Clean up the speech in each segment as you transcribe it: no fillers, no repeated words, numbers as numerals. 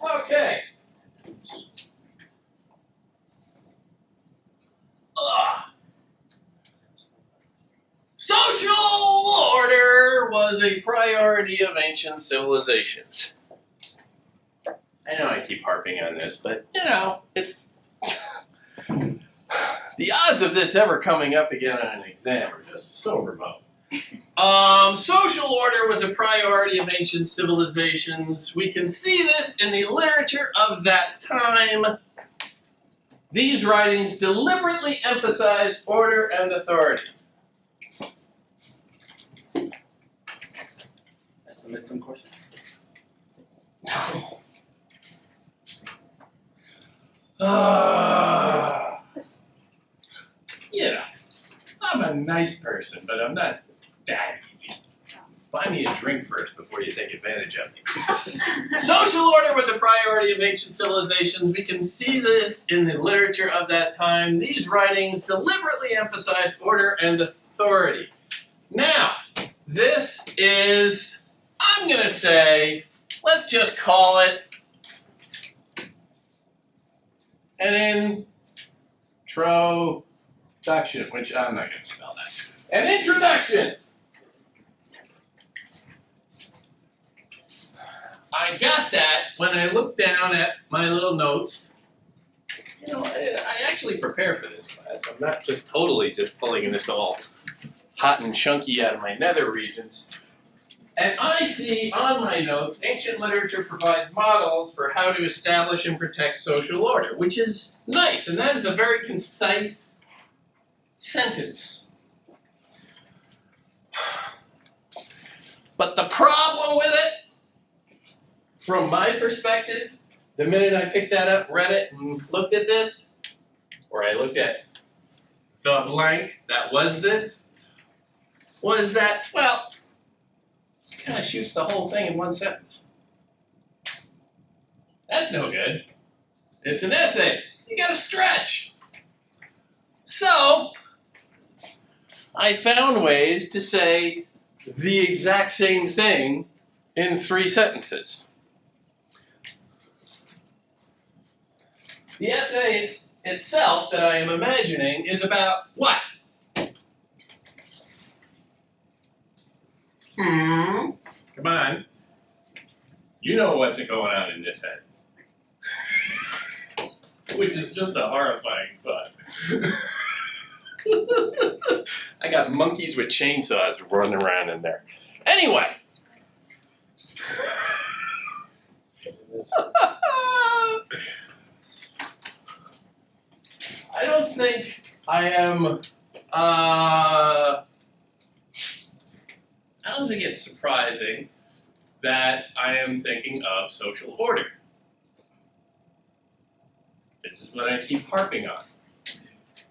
Okay. Social order was a priority of ancient civilizations. I know I keep harping on this, but you know, it's the odds of this ever coming up again on an exam are just so remote. Social order was a priority of ancient civilizations. We can see this in the literature of that time. These writings deliberately emphasized order and authority. That's the midterm question. No. Yeah, I'm a nice person, but I'm not that easy. Buy me a drink first before you take advantage of me. Social order was a priority of ancient civilizations. We can see this in the literature of that time. These writings deliberately emphasized order and authority. Now, this is, I'm going to say, let's just call it an introduction, which I'm not going to spell that. An introduction. I got that when I looked down at my little notes. You know, I actually prepare for this class. I'm not just totally just pulling this all hot and chunky out of my nether regions. And I see on my notes, ancient literature provides models for how to establish and protect social order, which is nice, and that is a very concise sentence. But the problem with it, from my perspective, the minute I picked that up, read it, and looked at this, or I looked at the blank that was this, was that, well, it kind of shoots the whole thing in one sentence. That's no good. It's an essay. You gotta stretch. So, I found ways to say the exact same thing in 3 sentences. The essay itself that I am imagining is about what? Come on. You know what's going on in this head. Which is just a horrifying thought. I got monkeys with chainsaws running around in there. Anyway. I don't think I am, I don't think it's surprising that I am thinking of social order. This is what I keep harping on.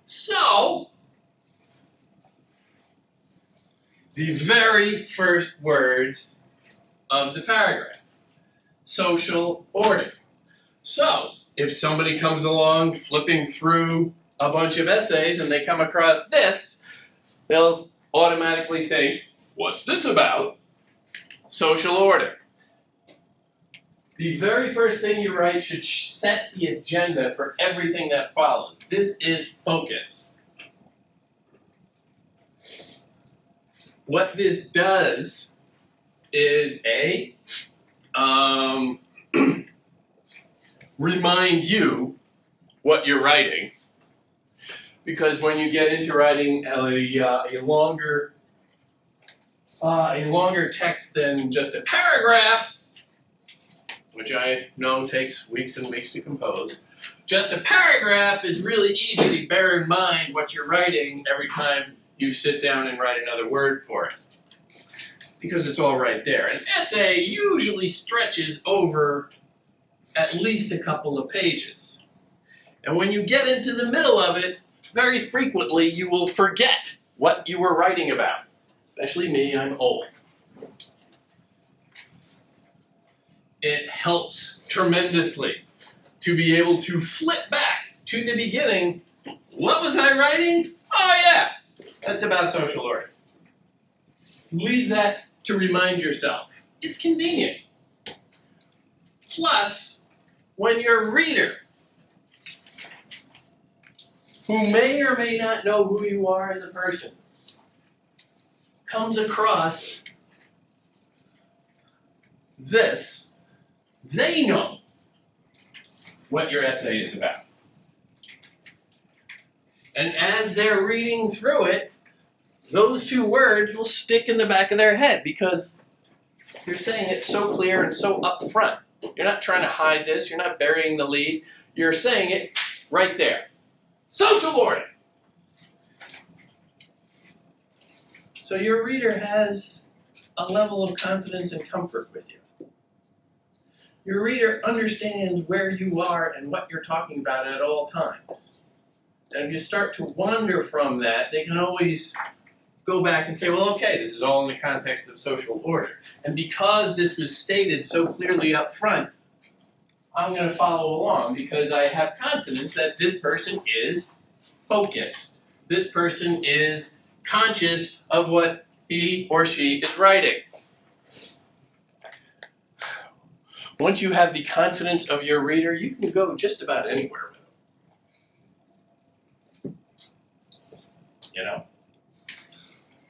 So, the very first words of the paragraph, social order. So, if somebody comes along flipping through a bunch of essays and they come across this, they'll automatically think, what's this about? Social order. The very first thing you write should set the agenda for everything that follows. This is focus. What this does is remind you what you're writing, because when you get into writing a longer text than just a paragraph, which I know takes weeks and weeks to compose, just a paragraph is really easy to bear in mind what you're writing every time you sit down and write another word for it, because it's all right there. An essay usually stretches over at least a couple of pages. And when you get into the middle of it, very frequently you will forget what you were writing about. Especially me, I'm old. It helps tremendously to be able to flip back to the beginning What was I writing? Oh yeah, that's about social order. Leave that to remind yourself. It's convenient. Plus, when your reader, who may or may not know who you are as a person, comes across this, they know what your essay is about. And as they're reading through it, those two words will stick in the back of their head because you're saying it so clear and so upfront. You're not trying to hide this, you're not burying the lead, you're saying it right there. Social order! So your reader has a level of confidence and comfort with you. Your reader understands where you are and what you're talking about at all times. And if you start to wander from that, they can always go back and say, well, okay, this is all in the context of social order. And because this was stated so clearly up front, I'm going to follow along because I have confidence that this person is focused. This person is conscious of what he or she is writing. Once you have the confidence of your reader, you can go just about anywhere with them. You know?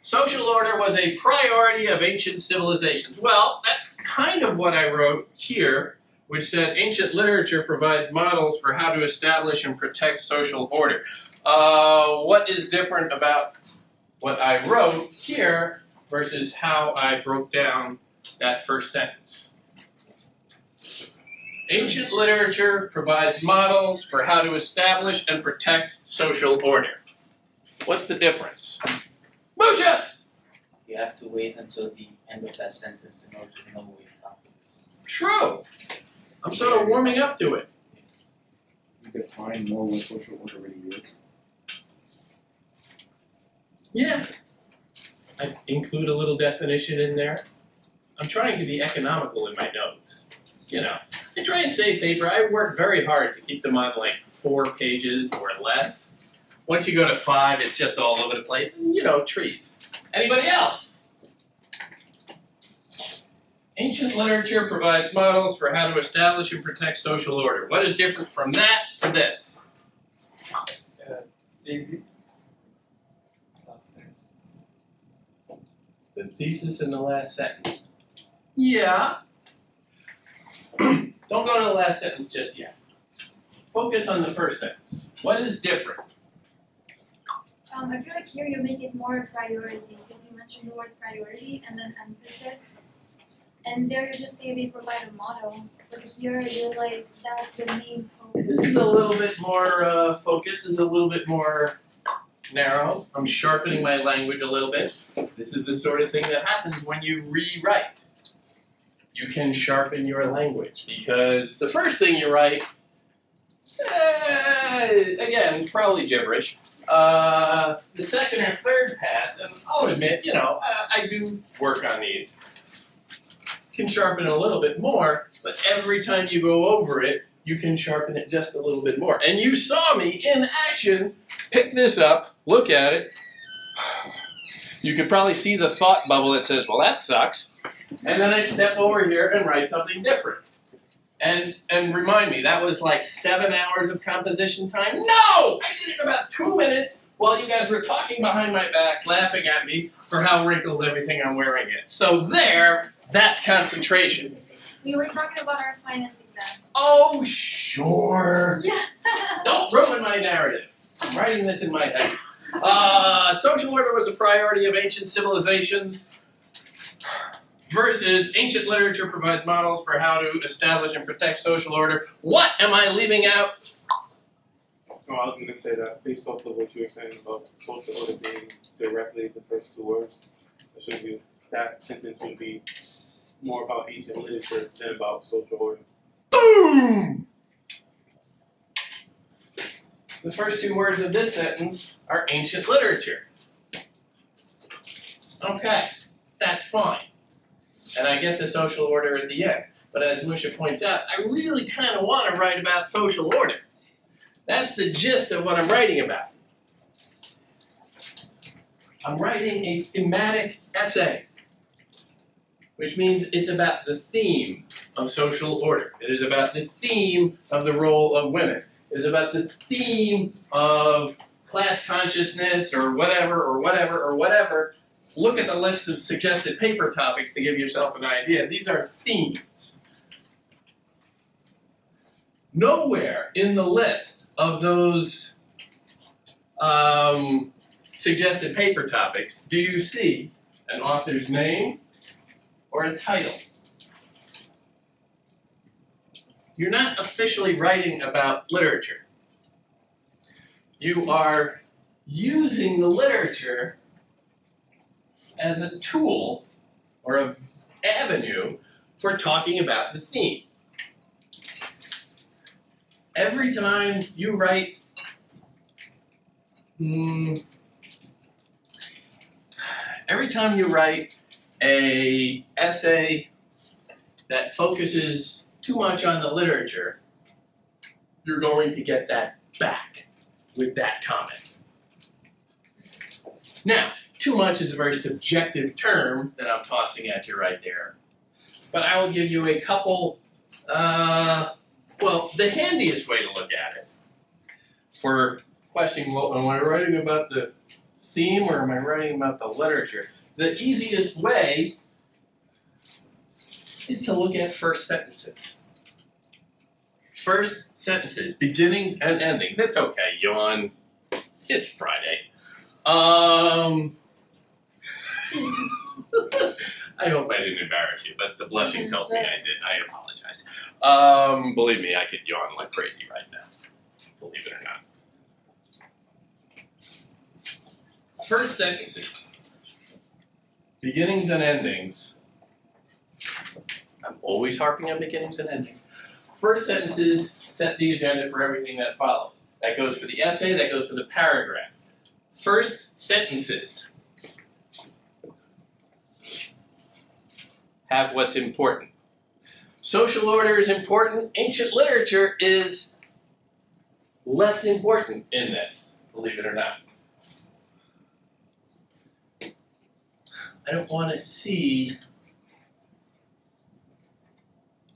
Social order was a priority of ancient civilizations. Well, that's kind of what I wrote here, which said ancient literature provides models for how to establish and protect social order. What is different about what I wrote here versus how I broke down that first sentence? Ancient literature provides models for how to establish and protect social order. What's the difference? Musha! You have to wait until the end of that sentence in order to know what you're talking about. True. I'm sort of warming up to it. You define more what social order really is. Yeah. I include a little definition in there. I'm trying to be economical in my notes. You know, I try and save paper. I work very hard to keep them on like 4 pages or less. Once you go to 5, it's just all over the place. And, you know, trees. Anybody else? Ancient literature provides models for how to establish and protect social order. What is different from that to this? Thesis. Last sentence. The thesis in the last sentence. Yeah. Don't go to the last sentence just yet. Focus on the first sentence. What is different? I feel like here you make it more priority because you mentioned the word priority and then emphasis. And there you just say they provide a model. But here you're like, that's the main focus. This is a little bit more focused. This is a little bit more narrow. I'm sharpening my language a little bit. This is the sort of thing that happens when you rewrite. You can sharpen your language because the first thing you write, again, probably gibberish. The second or third pass, and I'll admit, you know, I do work on these, can sharpen it a little bit more, but every time you go over it, you can sharpen it just a little bit more. And you saw me in action pick this up, look at it. You could probably see the thought bubble that says, well, that sucks. And then I step over here and write something different. And remind me, that was like 7 hours of composition time? No! I did it in about 2 minutes while you guys were talking behind my back, laughing at me for how wrinkled everything I'm wearing is. So there, that's concentration. We were talking about our finance exam. Oh, sure. Yeah. Don't ruin my narrative. I'm writing this in my head. Social order was a priority of ancient civilizations versus ancient literature provides models for how to establish and protect social order. What am I leaving out? Oh, I was going to say that based off of what you were saying about social order being directly the first 2 words, it should be that sentence would be more about ancient literature than about social order. Boom! The first 2 words of this sentence are ancient literature. Okay, that's fine. And I get the social order at the end. But as Musha points out, I really kind of want to write about social order. That's the gist of what I'm writing about. I'm writing a thematic essay, which means it's about the theme of social order. It is about the theme of the role of women. It is about the theme of class consciousness or whatever, or whatever, or whatever. Look at the list of suggested paper topics to give yourself an idea. These are themes. Nowhere in the list of those suggested paper topics do you see an author's name or a title. You're not officially writing about literature. You are using the literature as a tool or an avenue for talking about the theme. Every time you write a essay that focuses too much on the literature, you're going to get that back with that comment. Now, too much is a very subjective term that I'm tossing at you right there. But I will give you a couple, the handiest way to look at it for questioning, well, am I writing about the theme or am I writing about the literature? The easiest way is to look at first sentences. First sentences, beginnings and endings. It's okay, yawn. It's Friday. I hope I didn't embarrass you, but the blushing tells me I did. I apologize. Believe me, I could yawn like crazy right now. Believe it or not. First sentences, beginnings and endings. I'm always harping on beginnings and endings. First sentences set the agenda for everything that follows. That goes for the essay, that goes for the paragraph. First sentences have what's important. Social order is important. Ancient literature is less important in this, believe it or not. I don't want to see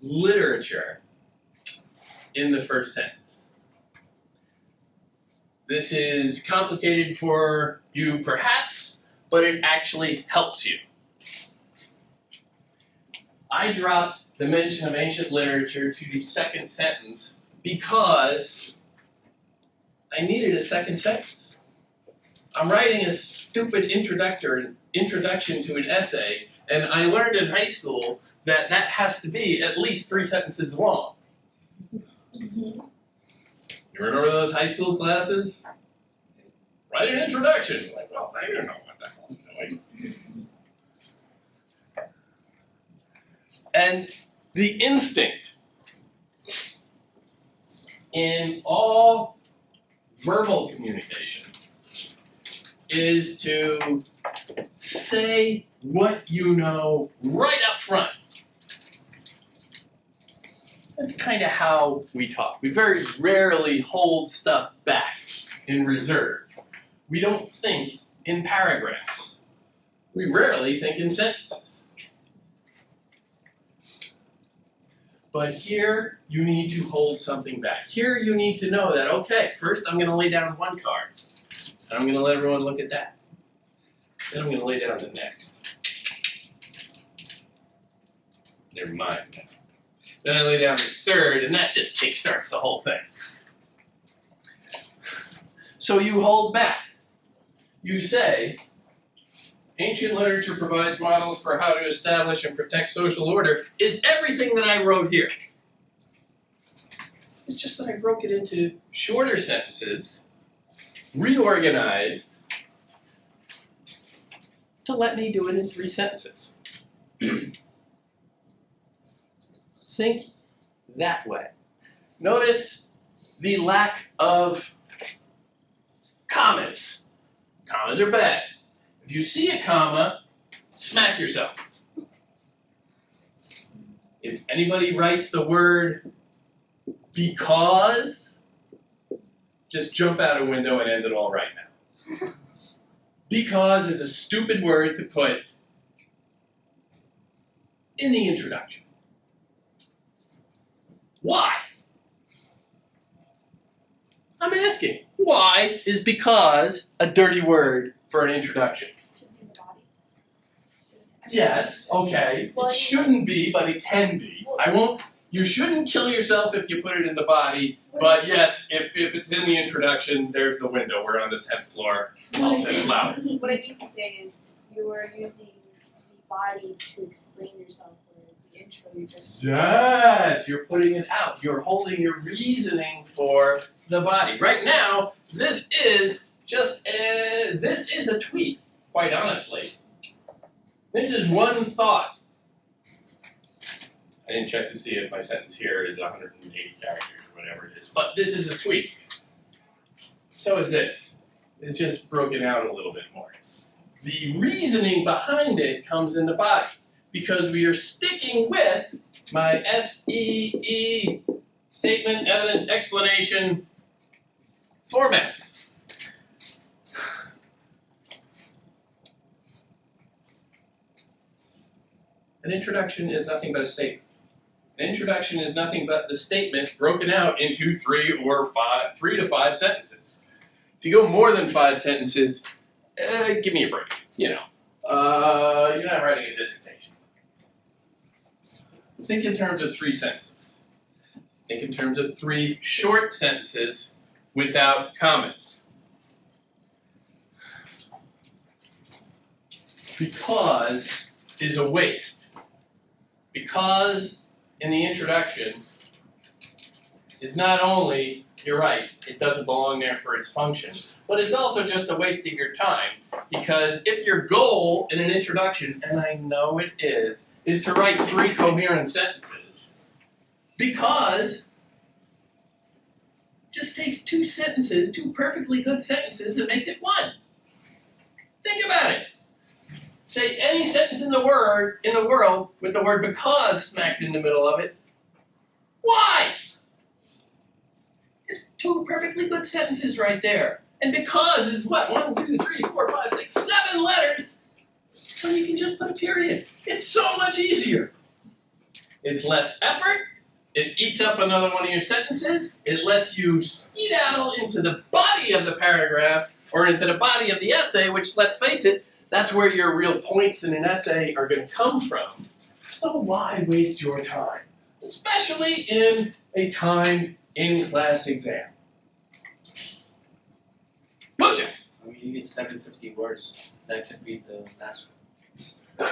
literature in the first sentence. This is complicated for you perhaps, but it actually helps you. I dropped the mention of ancient literature to the second sentence because I needed a second sentence. I'm writing a stupid introduction to an essay, and I learned in high school that that has to be at least 3 sentences long. You remember those high school classes? Write an introduction. Like, well, I don't know what the hell I'm doing. And the instinct in all verbal communication is to say what you know right up front. That's kind of how we talk. We very rarely hold stuff back in reserve. We don't think in paragraphs. We rarely think in sentences. But here, you need to hold something back. Here, you need to know that, okay, first I'm going to lay down one card. And I'm going to let everyone look at that. Then I'm going to lay down the next. Never mind. Then I lay down the third, and that just kickstarts the whole thing. So you hold back. You say, ancient literature provides models for how to establish and protect social order is everything that I wrote here. It's just that I broke it into shorter sentences, reorganized, to let me do it in 3 sentences. Think that way. Notice the lack of commas. Commas are bad. If you see a comma, smack yourself. If anybody writes the word because, just jump out a window and end it all right now. Because is a stupid word to put in the introduction. Why? I'm asking. Why is because a dirty word for an introduction? In the body. Yes, okay. Well, It shouldn't be, but it can be. You shouldn't kill yourself if you put it in the body, but yes, if it's in the introduction, there's the window. We're on the 10th floor. I'll send flowers. What I mean to say is you are using the body to explain yourself, whereas the intro you just Yes, you're putting it out. You're holding your reasoning for the body. Right now, this is a tweet, quite honestly. This is one thought. I didn't check to see if my sentence here is 180 characters or whatever it is, but this is a tweet. So is this. It's just broken out a little bit more. The reasoning behind it comes in the body, because we are sticking with my SEE, statement, evidence, explanation, format. An introduction is nothing but a statement. An introduction is nothing but the statement broken out into 3 to 5 sentences. If you go more than 5 sentences, give me a break. You're not writing a dissertation. Think in terms of 3 sentences. Think in terms of 3 short sentences without commas. Because is a waste. Because in the introduction is not only, you're right, it doesn't belong there for its function, but it's also just a waste of your time. Because if your goal in an introduction, and I know it is to write 3 coherent sentences, because it just takes 2 sentences, 2 perfectly good sentences, and makes it 1. Think about it. Say any sentence in the world with the word because smacked in the middle of it. Why? There's 2 perfectly good sentences right there. And because is what? 1, 2, 3, 4, 5, 6, 7 letters. So you can just put a period. It's so much easier. It's less effort. It eats up another one of your sentences. It lets you skedaddle into the body of the paragraph or into the body of the essay, which, let's face it, that's where your real points in an essay are going to come from. So why waste your time? Especially in a timed in-class exam. Push it! I mean, you get 750 words. That could be the last one.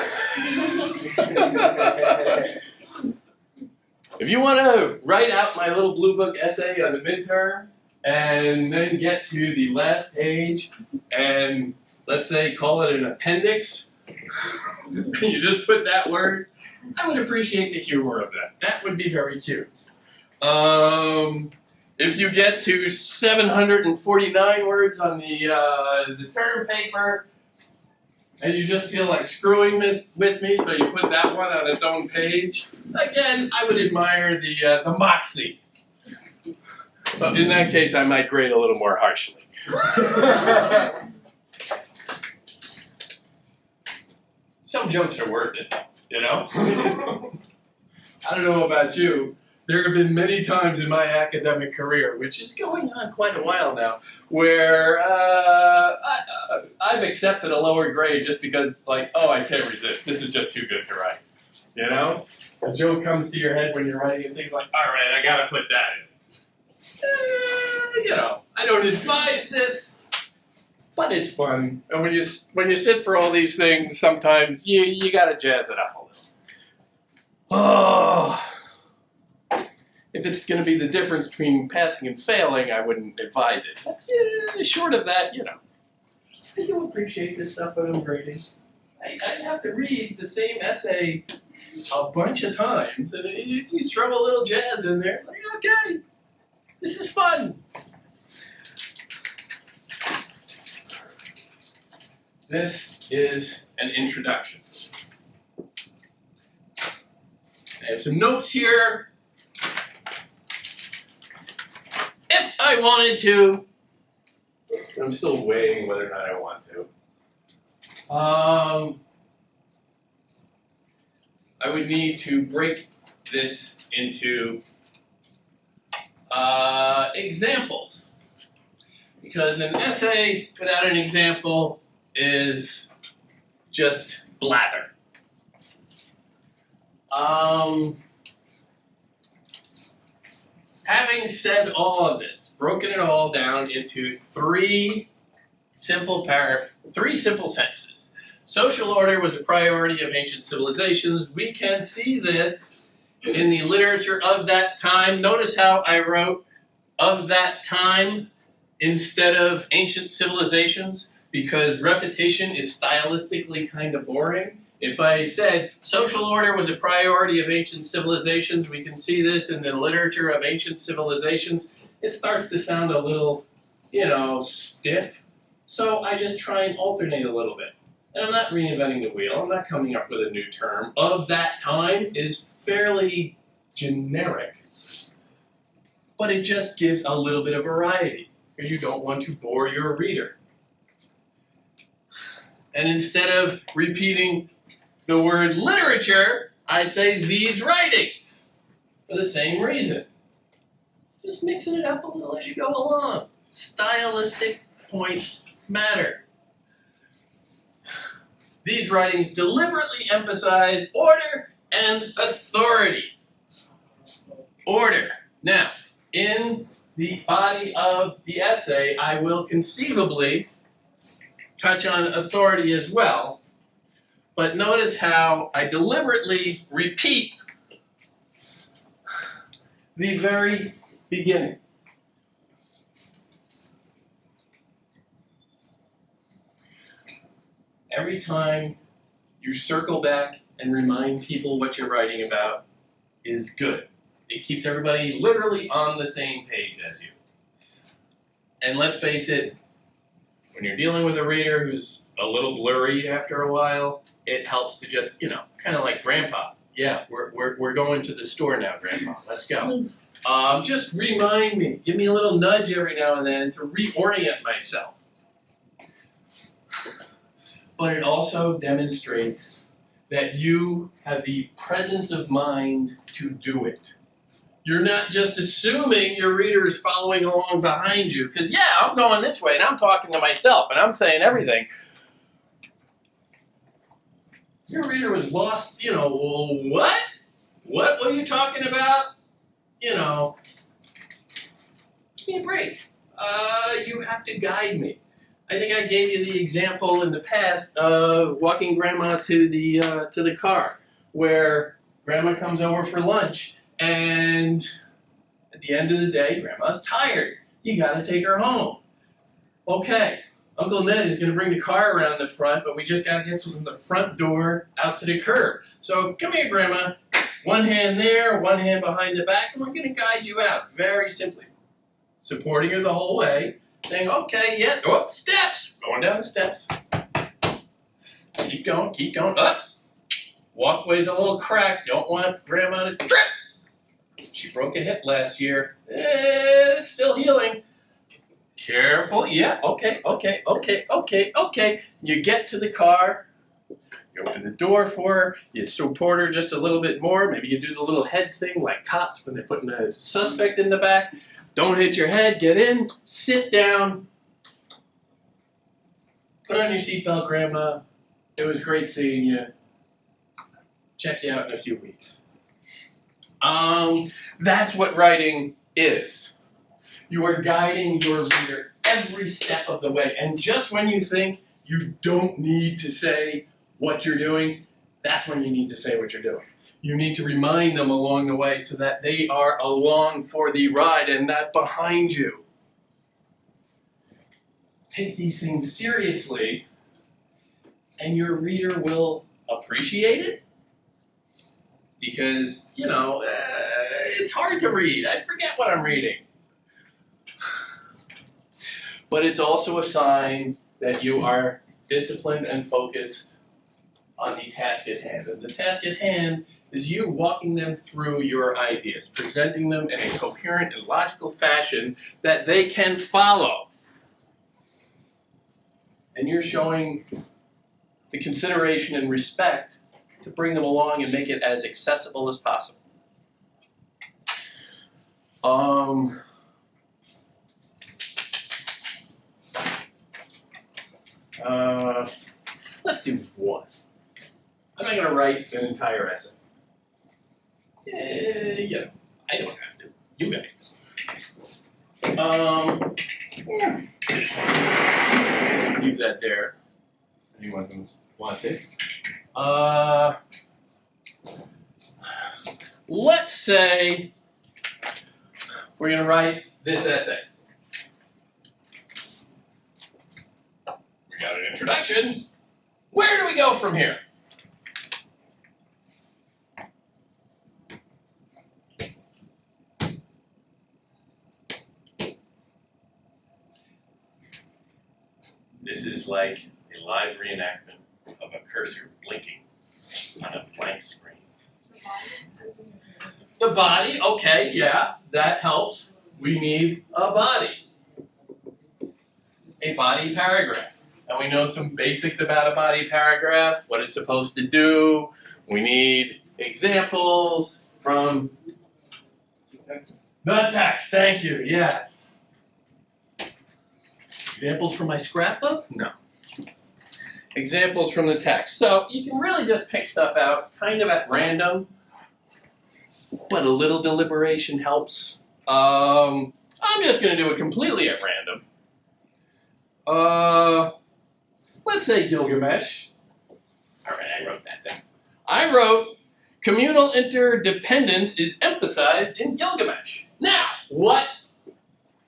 If you want to write out my little blue book essay on the midterm, and then get to the last page, and let's say call it an appendix, and you just put that word, I would appreciate the humor of that. That would be very cute. If you get to 749 words on the term paper, and you just feel like screwing with me, so you put that one on its own page, again, I would admire the moxie. But in that case, I might grade a little more harshly. Some jokes are worth it, you know? I don't know about you. There have been many times in my academic career, which is going on quite a while now, where I've accepted a lower grade just because, like, oh, I can't resist. This is just too good to write. You know? A joke comes to your head when you're writing and things like, all right, I gotta put that in. I don't advise this, but it's fun. And when you sit for all these things, sometimes you gotta jazz it up a little. Oh, if it's gonna be the difference between passing and failing, I wouldn't advise it. But short of that, you'll appreciate this stuff when I'm grading. I have to read the same essay a bunch of times, and if you throw a little jazz in there, like, okay. This is fun. This is an introduction. I have some notes here. If I wanted to, I'm still weighing whether or not I want to. I would need to break this into examples, because an essay without an example is just blather. Having said all of this, broken it all down into three simple sentences. Social order was a priority of ancient civilizations. We can see this in the literature of that time. Notice how I wrote of that time instead of ancient civilizations, because repetition is stylistically kind of boring. If I said social order was a priority of ancient civilizations, we can see this in the literature of ancient civilizations, it starts to sound a little, stiff. So I just try and alternate a little bit. And I'm not reinventing the wheel, I'm not coming up with a new term. Of that time is fairly generic, but it just gives a little bit of variety, because you don't want to bore your reader. And instead of repeating the word literature, I say these writings, for the same reason. Just mixing it up a little as you go along. Stylistic points matter. These writings deliberately emphasize order and authority. Order. Now, in the body of the essay, I will conceivably touch on authority as well, but notice how I deliberately repeat the very beginning. Every time you circle back and remind people what you're writing about is good. It keeps everybody literally on the same page as you. And let's face it, when you're dealing with a reader who's a little blurry after a while, it helps to just, kind of like Grandpa. Yeah, we're going to the store now, Grandpa. Let's go. Just remind me. Give me a little nudge every now and then to reorient myself. But it also demonstrates that you have the presence of mind to do it. You're not just assuming your reader is following along behind you, because I'm going this way and I'm talking to myself and I'm saying everything. Your reader was lost, what? What are you talking about? Give me a break. You have to guide me. I think I gave you the example in the past of walking Grandma to the car, where Grandma comes over for lunch, and at the end of the day, Grandma's tired. You gotta take her home. Okay, Uncle Ned is gonna bring the car around the front, but we just gotta get from the front door out to the curb. So come here, Grandma. One hand there, one hand behind the back, and we're gonna guide you out, very simply. Supporting her the whole way. Saying, okay, steps! Going down the steps. Keep going, up! Walkway's a little cracked, don't want Grandma to trip! She broke a hip last year. It's still healing. Careful, okay. You get to the car, you open the door for her, you support her just a little bit more, maybe you do the little head thing like cops when they're putting a suspect in the back. Don't hit your head, get in, sit down. Put on your seatbelt, Grandma. It was great seeing you. Check you out in a few weeks. That's what writing is. You are guiding your reader every step of the way. And just when you think you don't need to say what you're doing, that's when you need to say what you're doing. You need to remind them along the way so that they are along for the ride and not behind you. Take these things seriously, and your reader will appreciate it. Because, it's hard to read. I forget what I'm reading. But it's also a sign that you are disciplined and focused on the task at hand. And the task at hand is you walking them through your ideas, presenting them in a coherent and logical fashion that they can follow. And you're showing the consideration and respect to bring them along and make it as accessible as possible. Let's do one. I'm not going to write an entire essay. You know, I don't have to. You guys do. Leave that there. Anyone who wants it. Let's say we're going to write this essay. We got an introduction. Where do we go from here? This is like a live reenactment of a cursor blinking on a blank screen. The body, okay, yeah, that helps. We need a body. A body paragraph. And we know some basics about a body paragraph, what it's supposed to do. We need examples from the text. Thank you, yes. Examples from my scrapbook? No. Examples from the text. So you can really just pick stuff out kind of at random, but a little deliberation helps. I'm just going to do it completely at random. Let's say Gilgamesh. All right, I wrote that down. I wrote, communal interdependence is emphasized in Gilgamesh. Now, what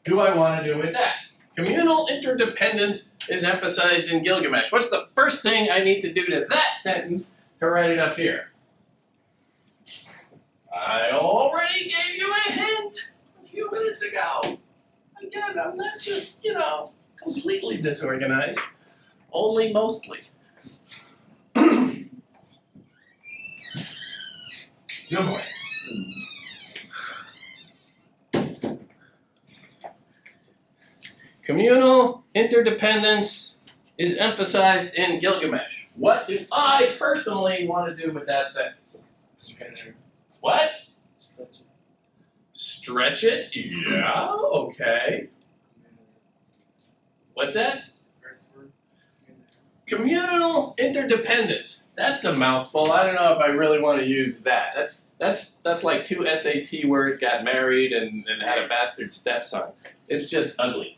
do I want to do with that? Communal interdependence is emphasized in Gilgamesh. What's the first thing I need to do to that sentence to write it up here? I already gave you a hint a few minutes ago. Again, I'm not just, completely disorganized. Only mostly. Good boy. Communal interdependence is emphasized in Gilgamesh. What do I personally want to do with that sentence? What? Stretch it? Yeah, okay. What's that? Communal interdependence. That's a mouthful. I don't know if I really want to use that. That's like two SAT words got married and had a bastard stepson. It's just ugly.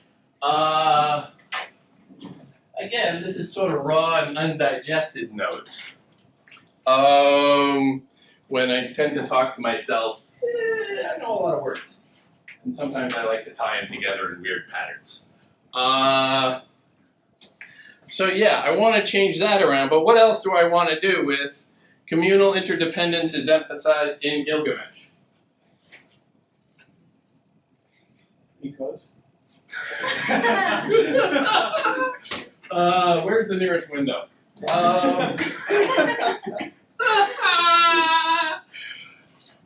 Again, this is sort of raw and undigested notes. When I tend to talk to myself, I know a lot of words. And sometimes I like to tie them together in weird patterns. So yeah, I want to change that around, but what else do I want to do with communal interdependence is emphasized in Gilgamesh? Because? Where's the nearest window?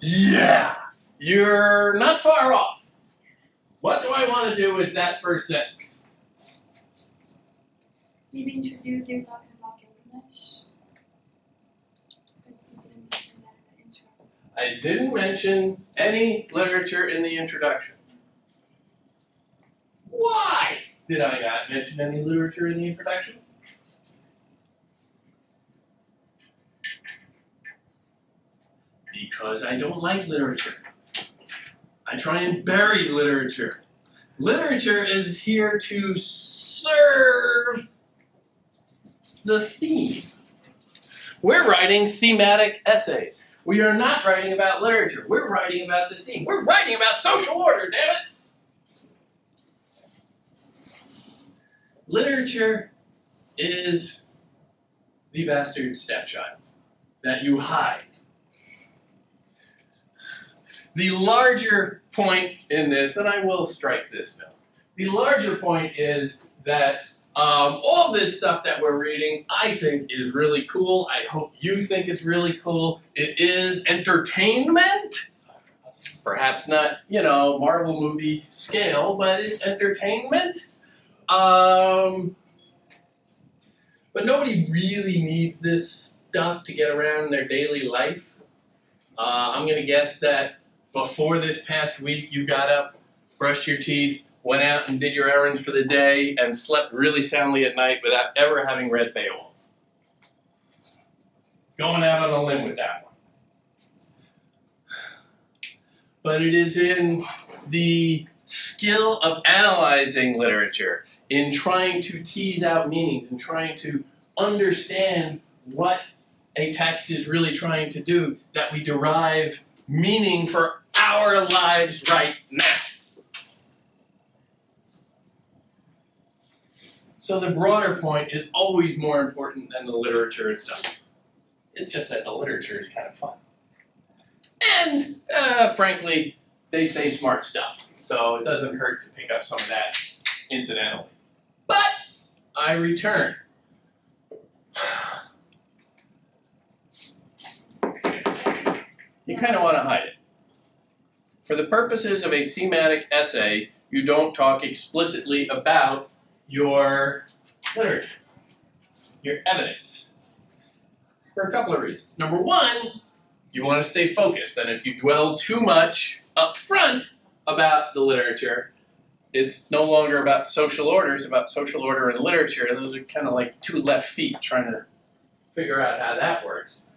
Yeah, you're not far off. What do I want to do with that first sentence? Maybe introduce, you're talking about Gilgamesh. Because you didn't mention that in the intro. I didn't mention any literature in the introduction. Why did I not mention any literature in the introduction? Because I don't like literature. I try and bury literature. Literature is here to serve the theme. We're writing thematic essays. We are not writing about literature. We're writing about the theme. We're writing about social order, damn it! Literature is the bastard stepchild that you hide. The larger point in this, and I will strike this note, the larger point is that all this stuff that we're reading, I think is really cool. I hope you think it's really cool. It is entertainment. Perhaps not, Marvel movie scale, but it's entertainment. But nobody really needs this stuff to get around in their daily life. I'm gonna guess that before this past week you got up, brushed your teeth, went out and did your errands for the day, and slept really soundly at night without ever having read Beowulf. Going out on a limb with that one. But it is in the skill of analyzing literature, in trying to tease out meanings, in trying to understand what a text is really trying to do, that we derive meaning for our lives right now. So the broader point is always more important than the literature itself. It's just that the literature is kind of fun. And, frankly, they say smart stuff, so it doesn't hurt to pick up some of that incidentally. But I return. You kind of want to hide it. For the purposes of a thematic essay, you don't talk explicitly about your literature, your evidence, for a couple of reasons. Number one, you want to stay focused, and if you dwell too much up front about the literature, it's no longer about social order, it's about social order and literature, and those are kind of like two left feet trying to figure out how that works.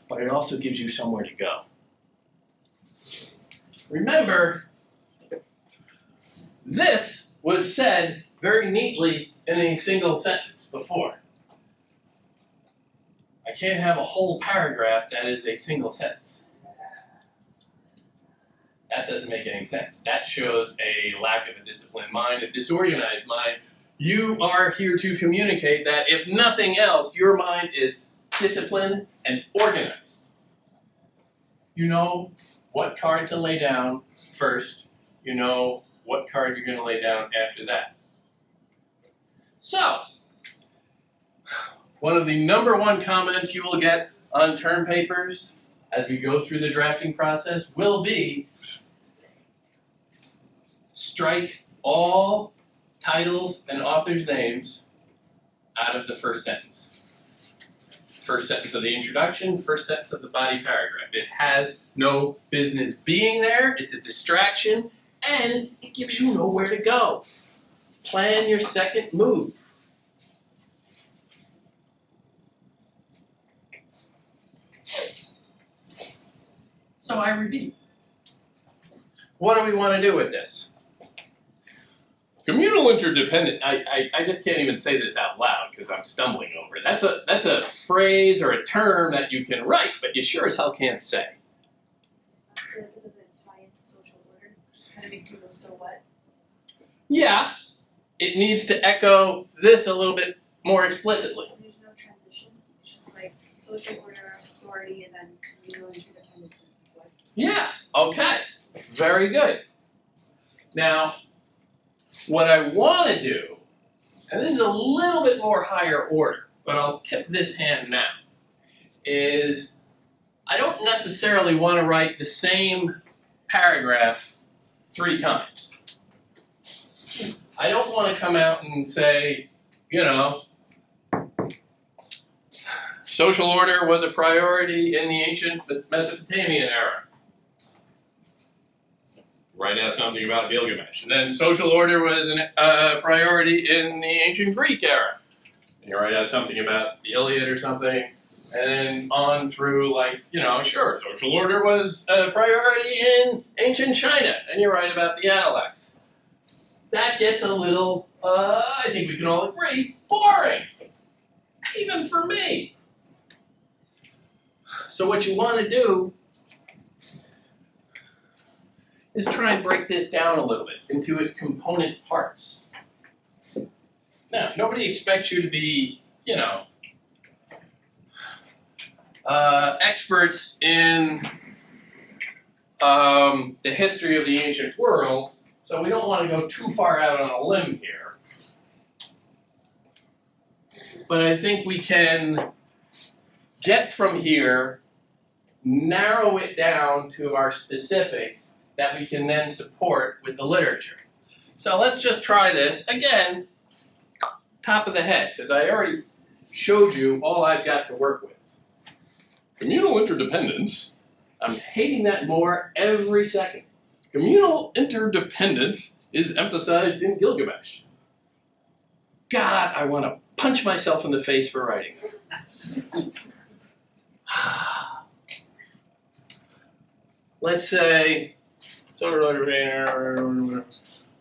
But it also gives you somewhere to go. Remember, this was said very neatly in a single sentence before. I can't have a whole paragraph that is a single sentence. That doesn't make any sense. That shows a lack of a disciplined mind, a disorganized mind. You are here to communicate that, if nothing else, your mind is disciplined and organized. You know what card to lay down first. You know what card you're going to lay down after that. So, one of the number one comments you will get on term papers as we go through the drafting process will be, strike all titles and authors' names out of the first sentence. First sentence of the introduction, first sentence of the body paragraph. It has no business being there, it's a distraction, and it gives you nowhere to go. Plan your second move. So I repeat. What do we want to do with this? Communal interdependent, I just can't even say this out loud because I'm stumbling over it. That's a phrase or a term that you can write, but you sure as hell can't say. Does it tie into social order? Just kind of makes me go, so what? Yeah, it needs to echo this a little bit more explicitly. There's no transition. It's just like social order, authority, and then communal interdependence. Yeah, okay, very good. Now, what I want to do, and this is a little bit more higher order, but I'll tip this hand now, is I don't necessarily want to write the same paragraph 3 times. I don't want to come out and say, you know, social order was a priority in the ancient Mesopotamian era. Write out something about Gilgamesh. And then social order was a priority in the ancient Greek era. And you write out something about the Iliad or something. And then on through, like, you know, sure, social order was a priority in ancient China. And you write about the Analects. That gets a little, I think we can all agree, boring. Even for me. So what you want to do is try and break this down a little bit into its component parts. Now, nobody expects you to be, you know, experts in the history of the ancient world, so we don't want to go too far out on a limb here. But I think we can get from here, narrow it down to our specifics, that we can then support with the literature. So let's just try this again, top of the head, because I already showed you all I've got to work with. Communal interdependence, I'm hating that more every second. Communal interdependence is emphasized in Gilgamesh. God, I want to punch myself in the face for writing. Let's say,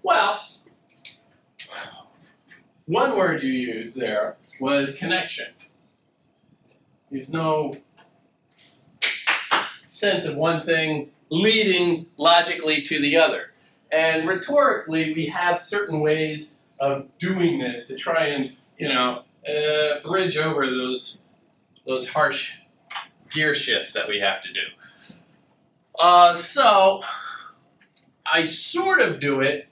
well, one word you used there was connection. There's no sense of one thing leading logically to the other. And rhetorically, we have certain ways of doing this to try and, bridge over those harsh gear shifts that we have to do. So I sort of do it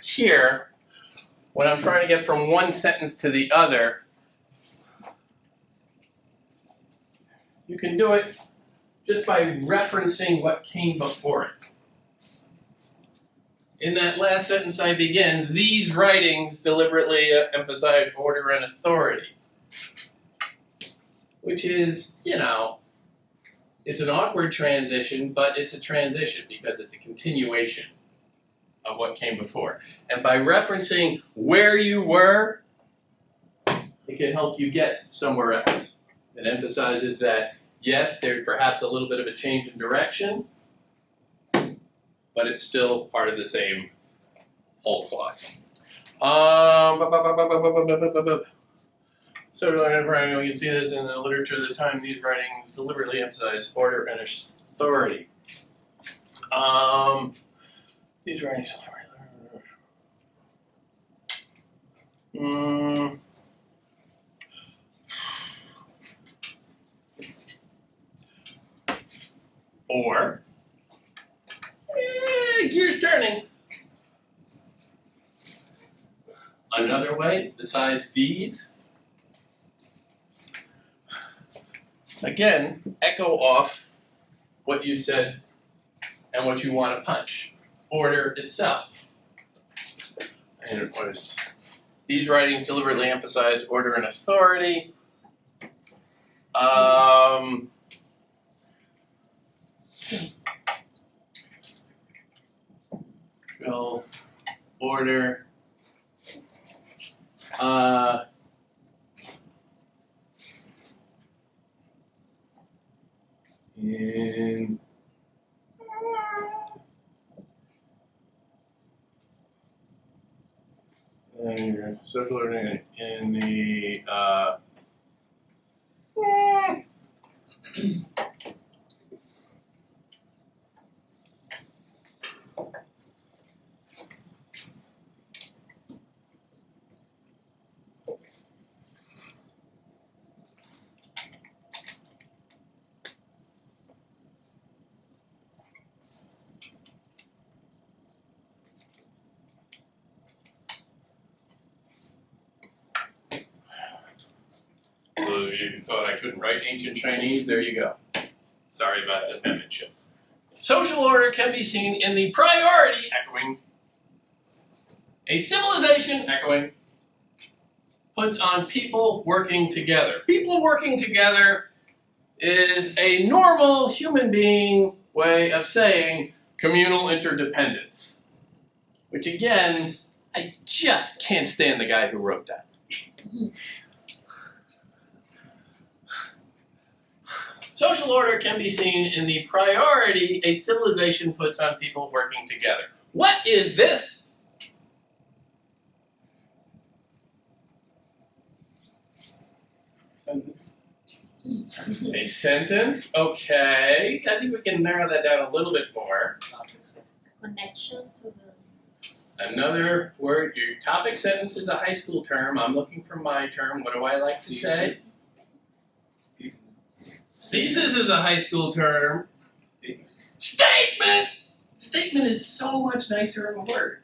here when I'm trying to get from one sentence to the other. You can do it just by referencing what came before it. In that last sentence I begin, these writings deliberately emphasize order and authority. Which is, it's an awkward transition, but it's a transition because it's a continuation of what came before. And by referencing where you were, it can help you get somewhere else. It emphasizes that, yes, there's perhaps a little bit of a change in direction, but it's still part of the same whole cloth. So you can see this in the literature of the time. These writings deliberately emphasize order and authority. These writings. Or gears turning. Another way besides these. Again, echo off what you said and what you want to punch. Order itself. And of course, these writings deliberately emphasize order and authority. Well, order. In social learning in the those of you who thought I couldn't write ancient Chinese, there you go. Sorry about the penmanship. Social order can be seen in the priority, echoing, a civilization, echoing, puts on people working together. People working together is a normal human being way of saying communal interdependence. Which again, I just can't stand the guy who wrote that. Social order can be seen in the priority a civilization puts on people working together. What is this? A sentence? Okay. I think we can narrow that down a little bit more. Connection to the. Another word, your topic sentence is a high school term. I'm looking for my term. What do I like to say? Thesis is a high school term. Statement! Statement is so much nicer of a word.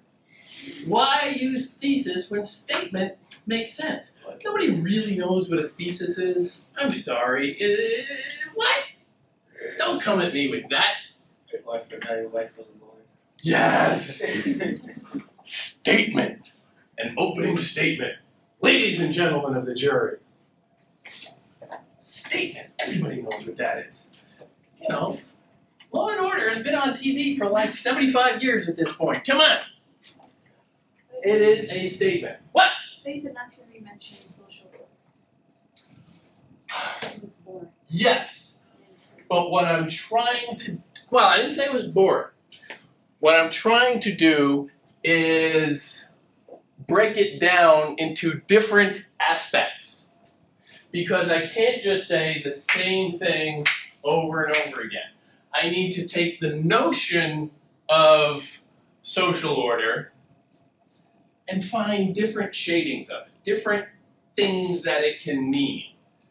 Why use thesis when statement makes sense? Nobody really knows what a thesis is. I'm sorry. What? Don't come at me with that. Or I forgot your wife was born. Yes! Statement. An opening statement. Ladies and gentlemen of the jury. Statement. Everybody knows what that is. You know, Law and Order has been on TV for like 75 years at this point. Come on. It is a statement. What? They said not to re-mention social work. It's boring. Yes. But what I'm trying to, well, I didn't say it was boring. What I'm trying to do is break it down into different aspects. Because I can't just say the same thing over and over again. I need to take the notion of social order and find different shadings of it, different things that it can mean,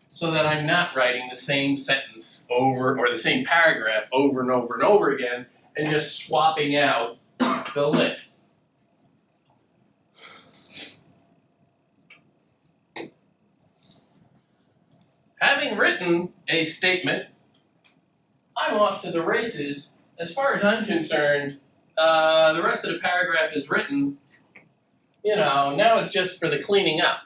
so that I'm not writing the same sentence over, or the same paragraph over and over and over again, and just swapping out the lip. Having written a statement, I'm off to the races. As far as I'm concerned, the rest of the paragraph is written. You know, now it's just for the cleaning up.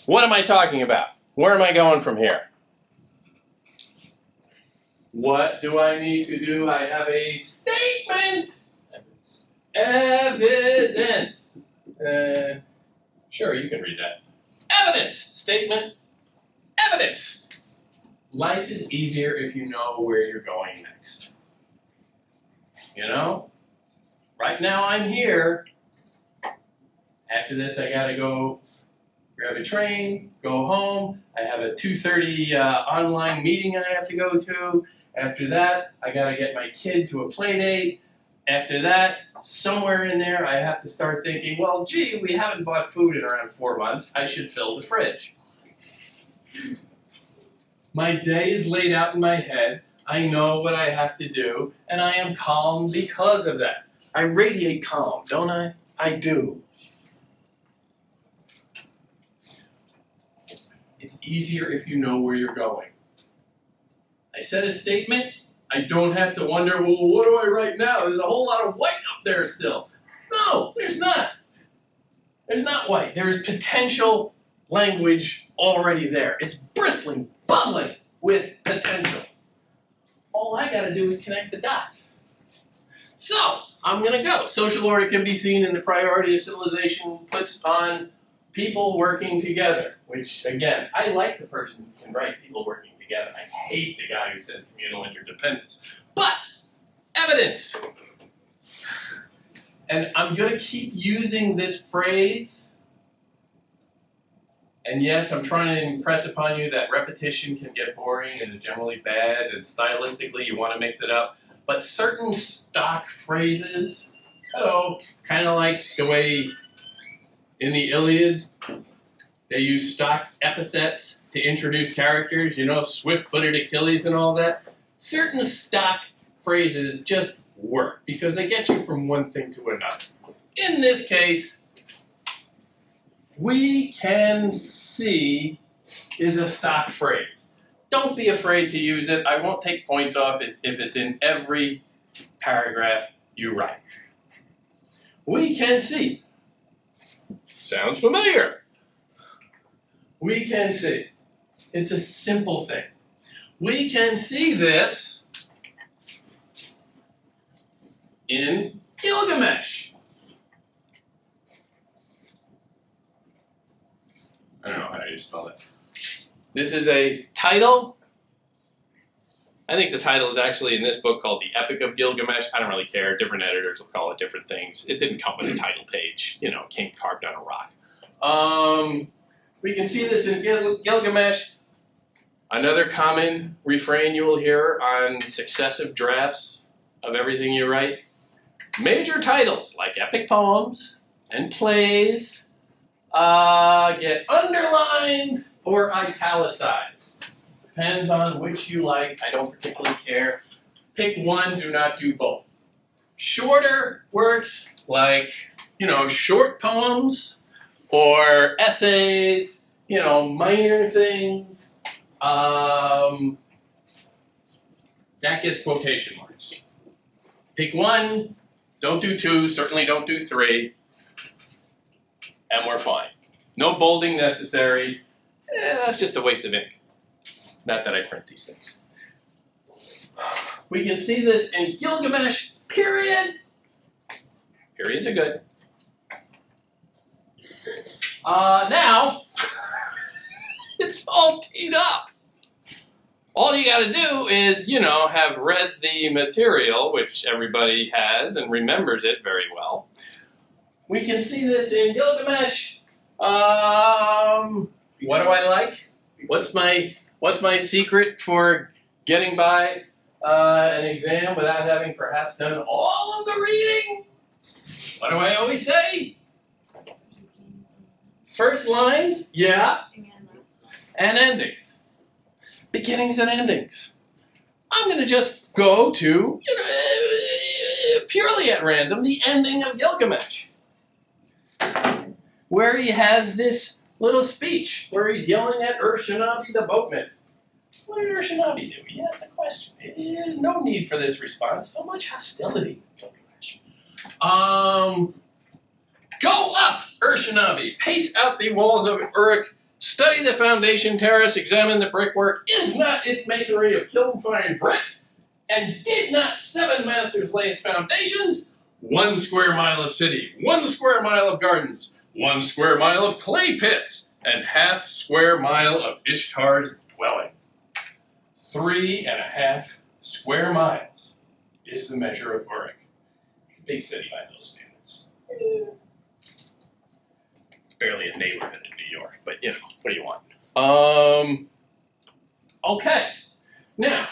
What am I talking about? Where am I going from here? What do I need to do? I have a statement. Evidence. Sure, you can read that. Evidence. Statement. Evidence. Life is easier if you know where you're going next. You know? Right now I'm here. After this I gotta go grab a train, go home. I have a 2:30 online meeting I have to go to. After that, I gotta get my kid to a play date. After that, somewhere in there, I have to start thinking, well, gee, we haven't bought food in around 4 months. I should fill the fridge. My day is laid out in my head. I know what I have to do, and I am calm because of that. I radiate calm, don't I? I do. It's easier if you know where you're going. I said a statement, I don't have to wonder, well, what do I write now? There's a whole lot of white up there still. No, there's not. There's not white. There's potential language already there. It's bristling, bubbling with potential. All I gotta do is connect the dots. So, I'm gonna go. Social order can be seen in the priority of civilization puts on people working together, which, again, I like the person who can write people working together. I hate the guy who says communal interdependence. But, evidence. And I'm gonna keep using this phrase. And yes, I'm trying to impress upon you that repetition can get boring and is generally bad, and stylistically you want to mix it up. But certain stock phrases, kind of like the way in the Iliad, they use stock epithets to introduce characters, you know, swift-footed Achilles and all that. Certain stock phrases just work because they get you from one thing to another. In this case, we can see is a stock phrase. Don't be afraid to use it. I won't take points off if it's in every paragraph you write. We can see. Sounds familiar. We can see. It's a simple thing. We can see this in Gilgamesh. I don't know how you spell that. This is a title. I think the title is actually in this book called The Epic of Gilgamesh. I don't really care. Different editors will call it different things. It didn't come with a title page. You know, it came carved on a rock. We can see this in Gilgamesh. Another common refrain you will hear on successive drafts of everything you write. Major titles like epic poems and plays get underlined or italicized. Depends on which you like. I don't particularly care. Pick one, do not do both. Shorter works like, you know, short poems or essays, you know, minor things. that gets quotation marks. Pick one, don't do two, certainly don't do three, and we're fine. No bolding necessary. That's just a waste of ink. Not that I print these things. We can see this in Gilgamesh, period. Periods are good. Now, it's all teed up. All you gotta do is, have read the material, which everybody has and remembers it very well. We can see this in Gilgamesh. What do I like? What's my secret for getting by an exam without having perhaps done all of the reading? What do I always say? First lines, yeah, and endings. Beginnings and endings. I'm going to just go to, purely at random, the ending of Gilgamesh, where he has this little speech where he's yelling at Ur-Shanabi the boatman. What did Ur-Shanabi do? He asked the question. No need for this response. So much hostility. Go up, Ur-Shanabi. Pace out the walls of Uruk. Study the foundation terrace. Examine the brickwork. Is not its masonry of kiln-fired brick? And did not 7 masters lay its foundations? 1 square mile of city. 1 square mile of gardens. 1 square mile of clay pits. And half square mile of Ishtar's dwelling. 3.5 square miles is the measure of Uruk. Big city by those standards. Barely a neighborhood in New York, but what do you want? Okay. Now,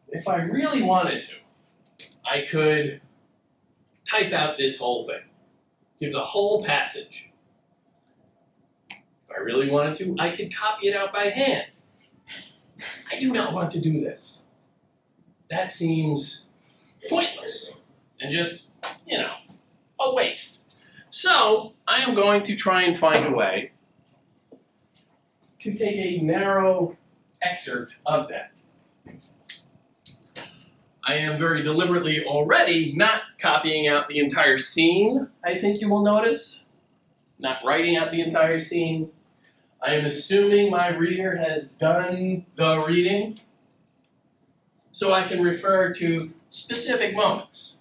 if I really wanted to, I could type out this whole thing. Give the whole passage. If I really wanted to, I could copy it out by hand. I do not want to do this. That seems pointless and just, a waste. So, I am going to try and find a way to take a narrow excerpt of that. I am very deliberately already not copying out the entire scene, I think you will notice. Not writing out the entire scene. I am assuming my reader has done the reading, so I can refer to specific moments.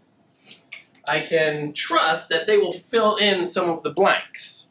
I can trust that they will fill in some of the blanks.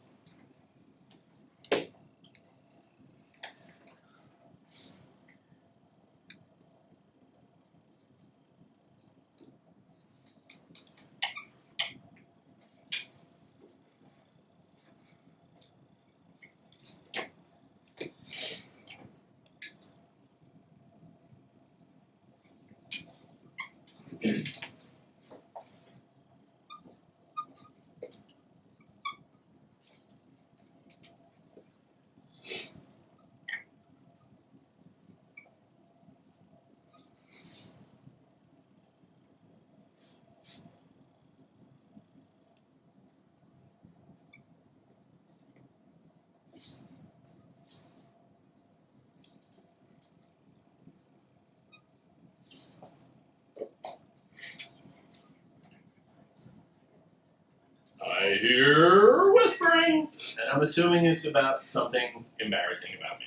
I hear whispering, and I'm assuming it's about something embarrassing about me.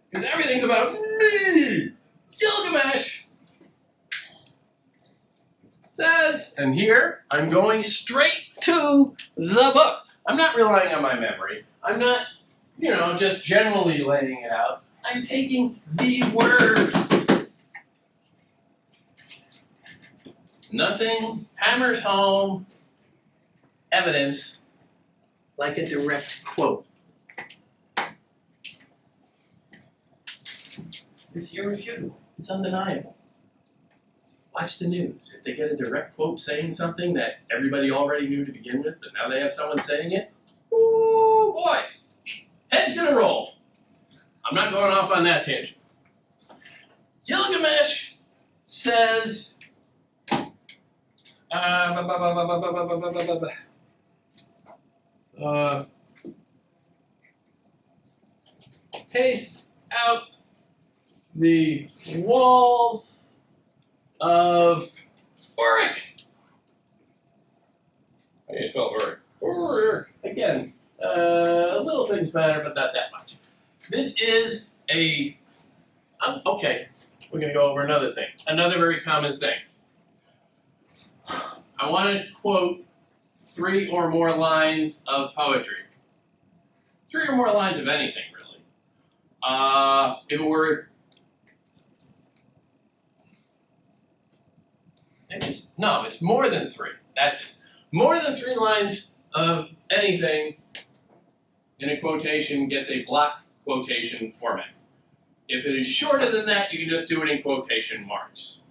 Because everything's about me! Gilgamesh says, and here I'm going straight to the book. I'm not relying on my memory. I'm not, just generally laying it out. I'm taking the words. Nothing hammers home evidence like a direct quote. It's irrefutable. It's undeniable. Watch the news. If they get a direct quote saying something that everybody already knew to begin with, but now they have someone saying it, ooh boy, head's gonna roll. I'm not going off on that tangent. Gilgamesh says, pace out the walls of Uruk. How do you spell Uruk? Uruk. Again, little things matter, but not that much. This is a. Okay, we're going to go over another thing. Another very common thing. I want to quote 3 or more lines of poetry. 3 or more lines of anything, really. If it were. No, it's more than 3. That's it. More than 3 lines of anything in a quotation gets a block quotation format. If it is shorter than that, you can just do it in quotation marks,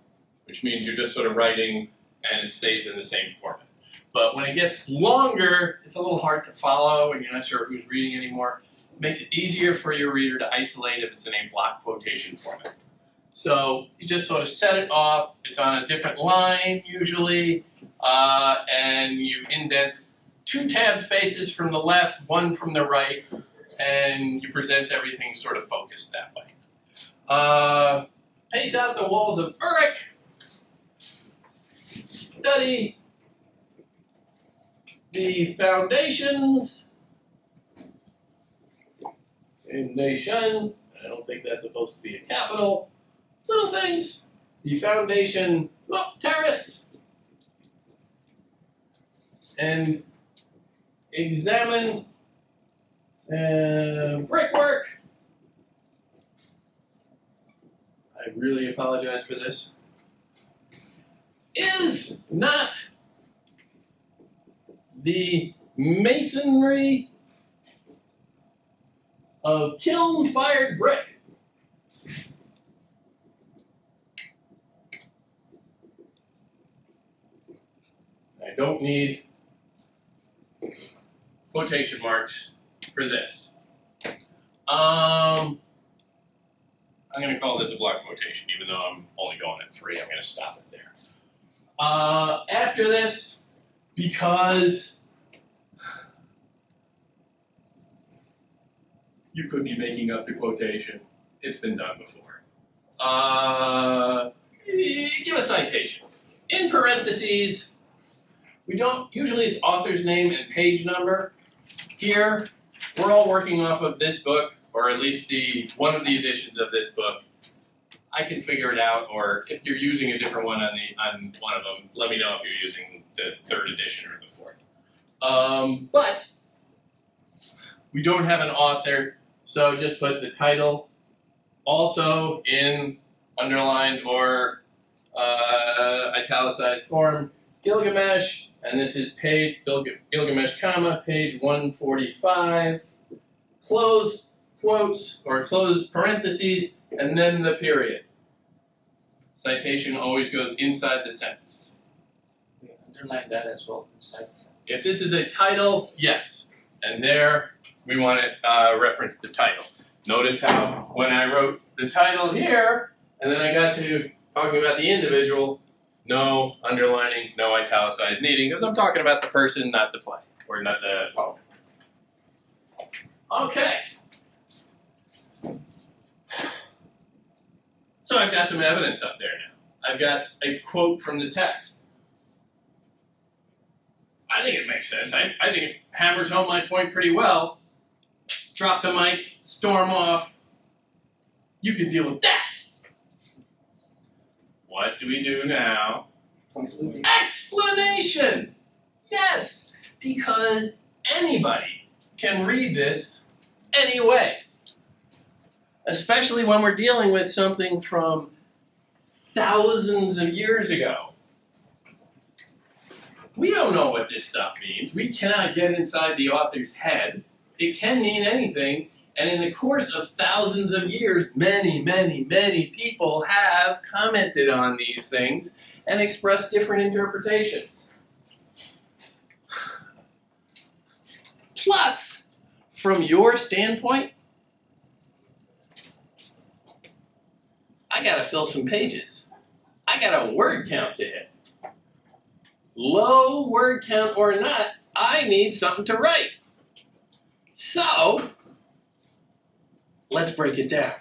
which means you're just sort of writing and it stays in the same format. But when it gets longer, it's a little hard to follow and you're not sure who's reading anymore. It makes it easier for your reader to isolate if it's in a block quotation format. So you just sort of set it off, it's on a different line usually, and you indent 2 tab spaces from the left, 1 from the right, and you present everything sort of focused that way. Pace out the walls of Uruk. Study the foundations. Foundation. I don't think that's supposed to be a capital. Little things. The foundation terrace. And examine brickwork. I really apologize for this. Is not the masonry of kiln-fired brick. I don't need quotation marks for this. I'm going to call this a block quotation, even though I'm only going at 3. I'm going to stop it there. After this, because you could be making up the quotation, it's been done before. Give a citation. In parentheses, we don't, usually it's author's name and page number. Here, we're all working off of this book, or at least one of the editions of this book. I can figure it out, or if you're using a different one on one of them, let me know if you're using the 3rd edition or the 4th. But we don't have an author, so just put the title, also in underlined or italicized form, Gilgamesh, and this is page Gilgamesh, page 145. Close quotes or close parentheses, and then the period. Citation always goes inside the sentence. We underline that as well inside the sentence. If this is a title, yes. And there, we want to reference the title. Notice how when I wrote the title here, and then I got to talking about the individual, no underlining, no italicized needing, because I'm talking about the person, not the play, or not the poem. Okay. So I've got some evidence up there now. I've got a quote from the text. I think it makes sense. I think it hammers home my point pretty well. Drop the mic, storm off. You can deal with that. What do we do now? Explanation! Yes, because anybody can read this anyway. Especially when we're dealing with something from thousands of years ago. We don't know what this stuff means. We cannot get inside the author's head. It can mean anything, and in the course of thousands of years, many, many, many people have commented on these things and expressed different interpretations. Plus, from your standpoint, I gotta fill some pages. I got a word count to hit. Low word count or not, I need something to write. So, let's break it down.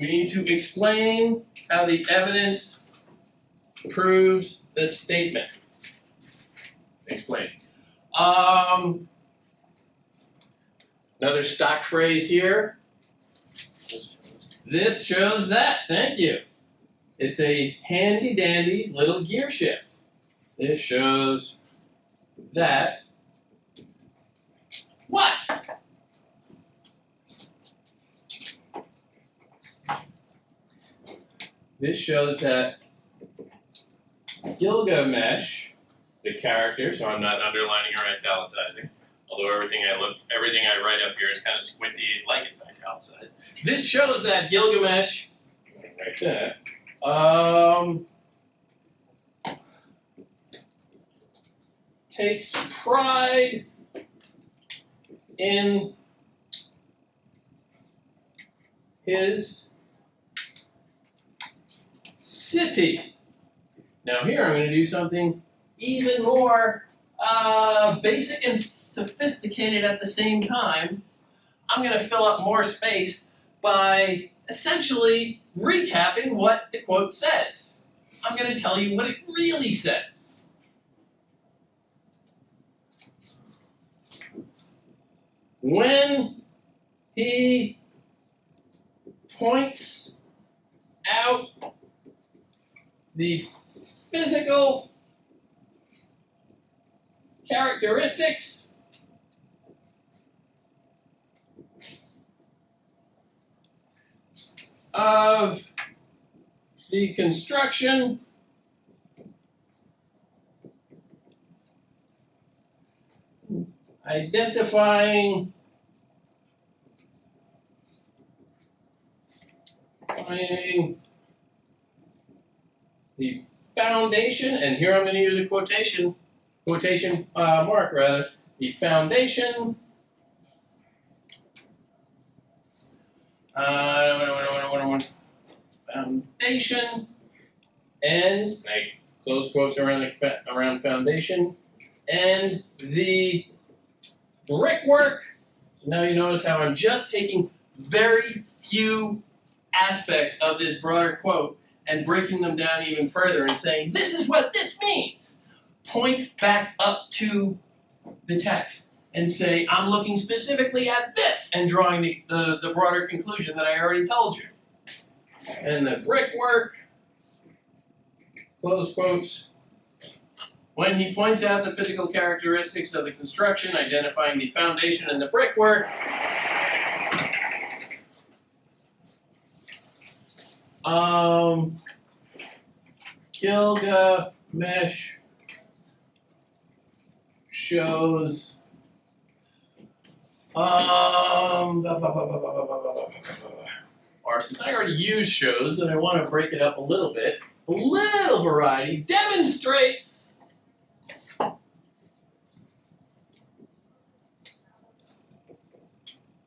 we need to explain how the evidence proves the statement. Explain. Another stock phrase here. This shows that. Thank you. It's a handy dandy little gear shift. This shows that. What? This shows that Gilgamesh, the character, so I'm not underlining or italicizing, although everything I write up here is kind of squinty like it's italicized. This shows that Gilgamesh, right there, takes pride in his city. Now here I'm going to do something even more basic and sophisticated at the same time. I'm going to fill up more space by essentially recapping what the quote says. I'm going to tell you what it really says. When he points out the physical characteristics of the construction identifying the foundation, and here I'm going to use a quotation mark rather, the foundation foundation, and I close quotes around foundation, and the brickwork. So now you notice how I'm just taking very few aspects of this broader quote and breaking them down even further and saying, this is what this means. Point back up to the text and say, I'm looking specifically at this, and drawing the broader conclusion that I already told you. And the brickwork, close quotes, when he points out the physical characteristics of the construction, identifying the foundation and the brickwork, Gilgamesh shows or since I already used shows and I want to break it up a little bit, a little variety, demonstrates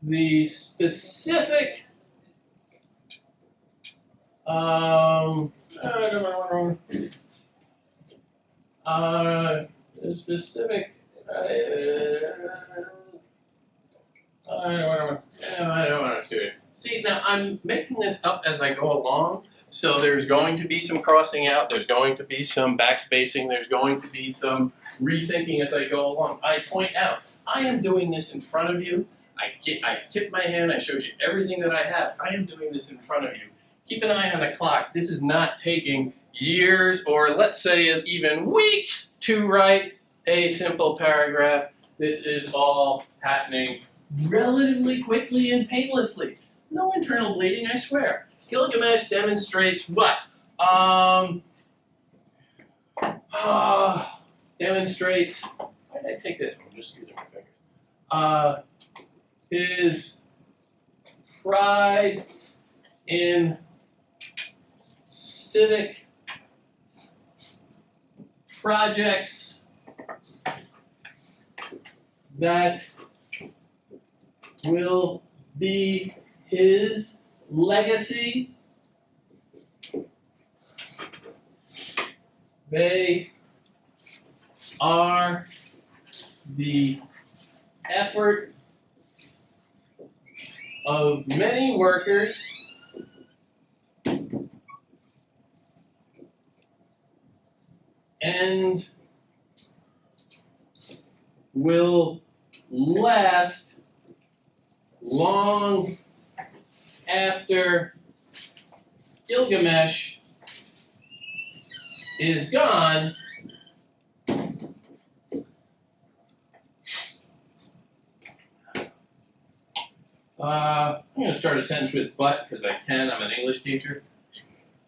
the specific the specific I don't want to do it. See, now I'm making this up as I go along, so there's going to be some crossing out, there's going to be some backspacing, there's going to be some rethinking as I go along. I point out, I am doing this in front of you. I tip my hand, I showed you everything that I have. I am doing this in front of you. Keep an eye on the clock. This is not taking years or let's say even weeks to write a simple paragraph. This is all happening relatively quickly and painlessly. No internal bleeding, I swear. Gilgamesh demonstrates what? Demonstrates, why did I take this one? I'm just using my fingers. His pride in civic projects that will be his legacy. They are the effort of many workers and will last long after Gilgamesh is gone. I'm going to start a sentence with but because I can. I'm an English teacher.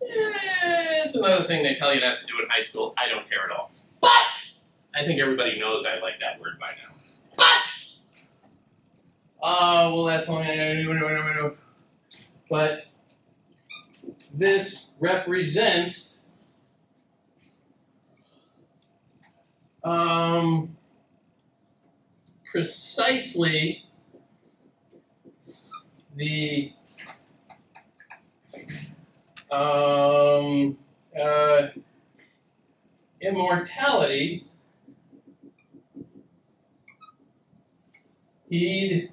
It's another thing they tell you not to do in high school. I don't care at all. But I think everybody knows I like that word by now. But well, that's long. But this represents precisely the immortality he'd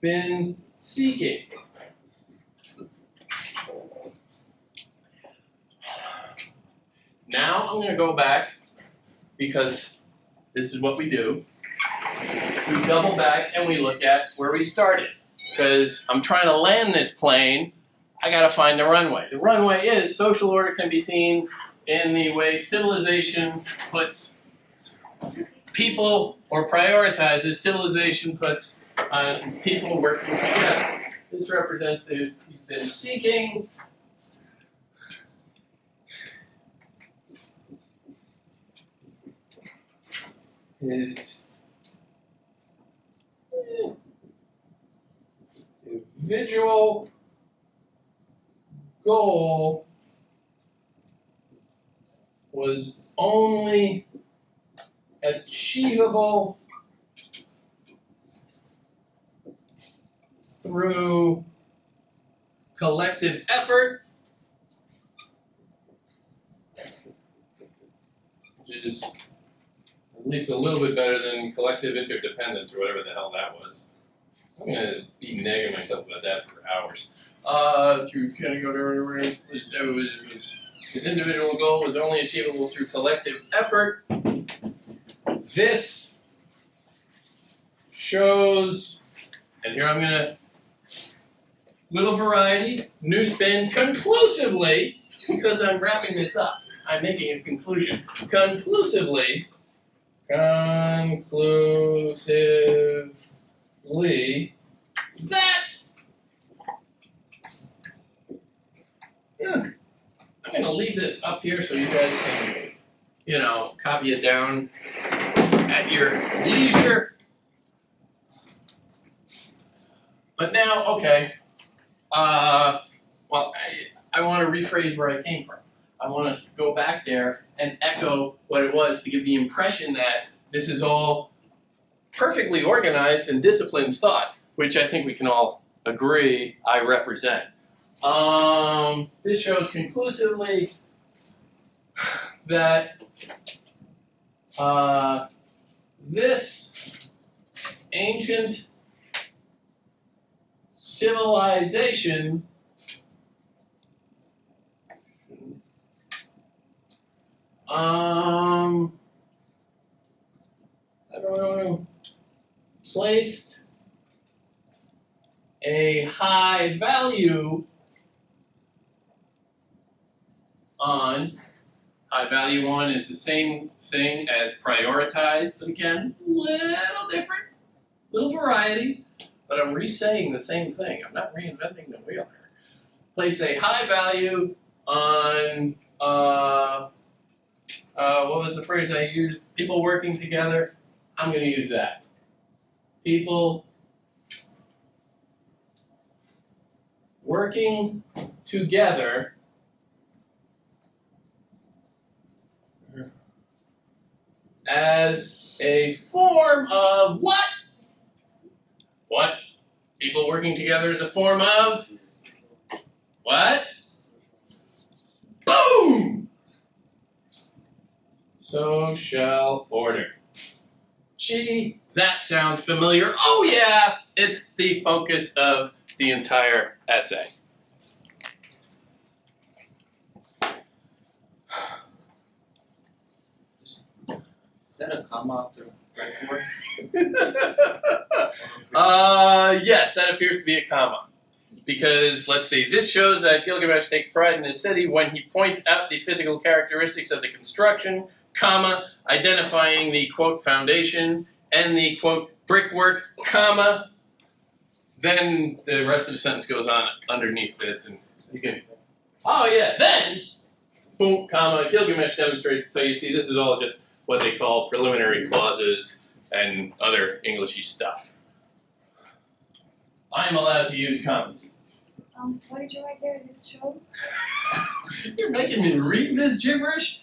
been seeking. Now I'm going to go back, because this is what we do. We double back and we look at where we started. Because I'm trying to land this plane, I got to find the runway. The runway is social order can be seen in the way civilization puts people, or prioritizes, civilization puts people working together. This represents the you've been seeking. His individual goal was only achievable through collective effort, which is at least a little bit better than collective interdependence or whatever the hell that was. I'm going to be nagging myself about that for hours. Through his individual goal was only achievable through collective effort. This shows, and here I'm going to, little variety, new spin, conclusively, because I'm wrapping this up. I'm making a conclusion. Conclusively, that I'm going to leave this up here so you guys can, copy it down at your leisure. But now, okay, I want to rephrase where I came from. I want to go back there and echo what it was to give the impression that this is all perfectly organized and disciplined thought, which I think we can all agree I represent. This shows conclusively that this ancient civilization placed a high value on. High value on is the same thing as prioritized, but again, little different, little variety, but I'm re-saying the same thing. I'm not reinventing the wheel here. Place a high value on, what was the phrase I used? People working together. I'm going to use that. People working together as a form of what? What? People working together as a form of what? Boom! Social order. Gee, that sounds familiar. Oh yeah, it's the focus of the entire essay. Is that a comma after right word? Yes, that appears to be a comma. Because, let's see, this shows that Gilgamesh takes pride in his city when he points out the physical characteristics of the construction, comma, identifying the, quote, foundation and the, quote, brickwork, comma. Then the rest of the sentence goes on underneath this, and you can, oh yeah, then, boom, comma, Gilgamesh demonstrates. So you see, this is all just what they call preliminary clauses and other Englishy stuff. I am allowed to use commas. What did you write there? This shows? You're making me read this gibberish?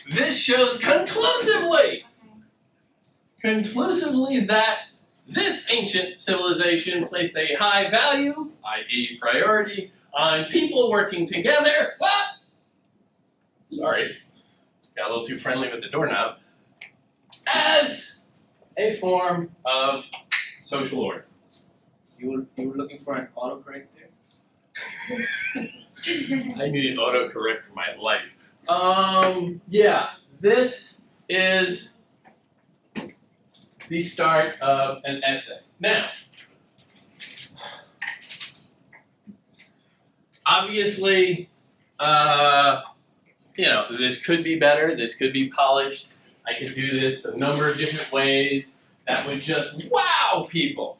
This shows conclusively that this ancient civilization placed a high value, i.e. priority, on people working together. What? Sorry, got a little too friendly with the doorknob. As a form of social order. You were looking for an autocorrect there? I need autocorrect for my life. Yeah, this is the start of an essay. Now, obviously, this could be better, this could be polished. I could do this a number of different ways that would just wow people.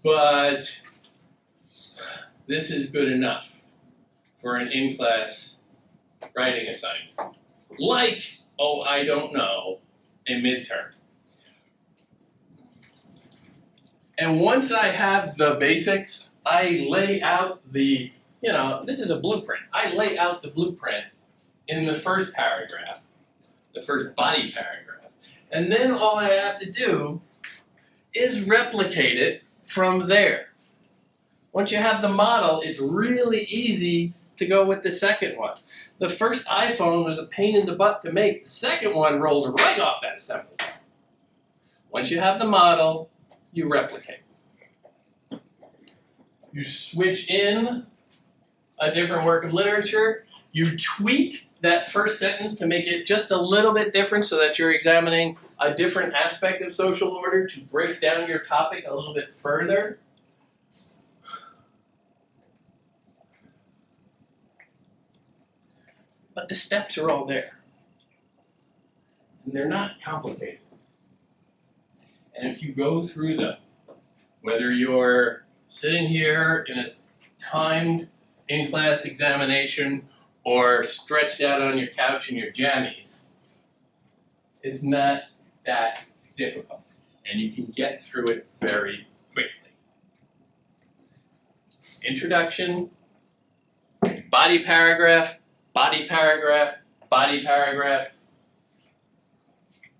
But this is good enough for an in-class writing assignment. Like, oh, I don't know, a midterm. And once I have the basics, I lay out the, this is a blueprint. I lay out the blueprint in the first paragraph, the first body paragraph. And then all I have to do is replicate it from there. Once you have the model, it's really easy to go with the second one. The first iPhone was a pain in the butt to make. The second one rolled right off that assembly line. Once you have the model, you replicate. You switch in a different work of literature. You tweak that first sentence to make it just a little bit different so that you're examining a different aspect of social order to break down your topic a little bit further. But the steps are all there. And they're not complicated. And if you go through them, whether you're sitting here in a timed in-class examination or stretched out on your couch in your jammies, it's not that difficult. And you can get through it very quickly. Introduction, body paragraph, body paragraph, body paragraph,